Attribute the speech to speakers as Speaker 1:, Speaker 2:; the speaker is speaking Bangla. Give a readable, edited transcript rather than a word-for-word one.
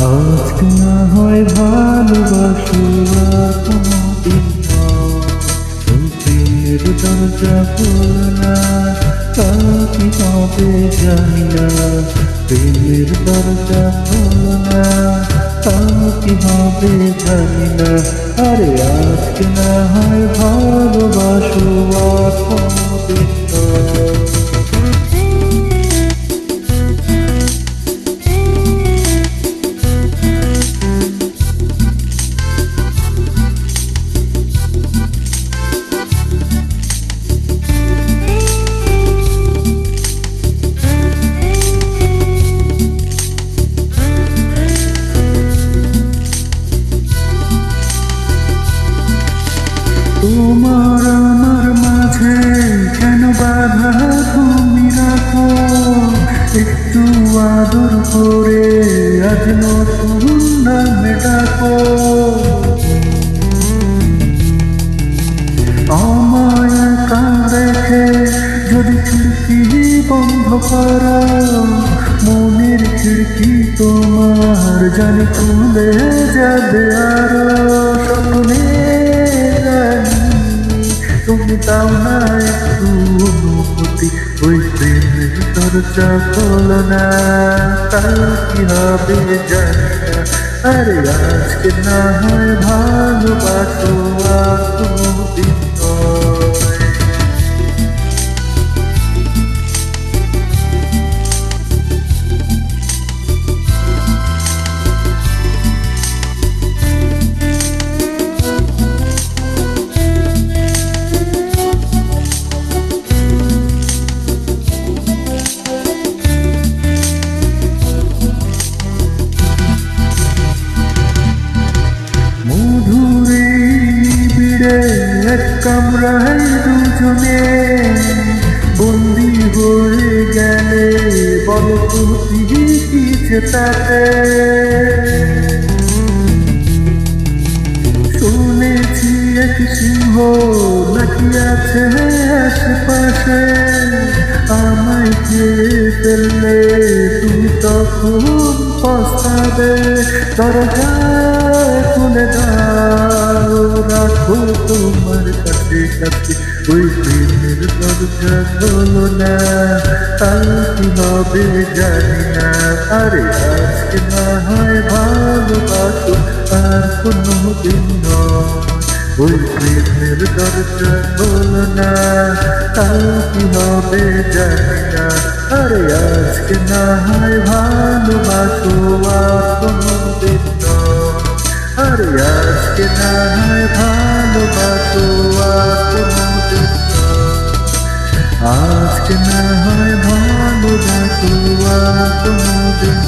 Speaker 1: আজকে না হয় ভালোবাসো আর কোনোদিন নয়, প্রেমের দরজা খোলো না, কাল কি হবে জানি না। প্রেমের দরজা খোলো না, কাল কি হবে জানি না। আরে আজকে না হয় ভালোবাসো আর কোনোদিন নয়। তোমার আমার মাঝে কেন বাধা তুমি রাখো, একটু আদর করে আজ নতুন নামে ডাকো। আমায় একা রেখে যদি খিড়কি বন্ধ করো, মনের খিড়কি তোমার জানি খুলে যাবে আরো। স্বপ্নে তুমি তাও না একটু অনুভূতি, ওই প্রেমের দরজা খোলো না, কাল কি হবে জানি না। আরে আজকে না হয় ভালোবাসো আর কোনোদিন নয়। এক কামরায় দুজনে বন্দি হয়ে গেলে বলো তুমি কিছু তাতে। শুনেছি এক সিংহ নাকি আছে আশেপাশে, আমায় খেয়ে ফেললে তুমি তখন পস্তাবে। দরজা খুলে দাও, রাখো তোমার কাছে কাছে, ওই প্রেমের দরজা খোলো না, কাল কি হবে জানি না। আরে আজকে না হয় ভালোবাসো আর কোনোদিন নয়, ওই প্রেমের দরজা খোলো না, কাল কি হবে জানি না। আরে আজকে না হয় ভালোবাসো আর কোনোদিন নয়, আরে আজকে না হয় ভালোবাসো আর কোনোদিন নয়, আজকে না হয় ভালোবাসো আর কোনোদিন।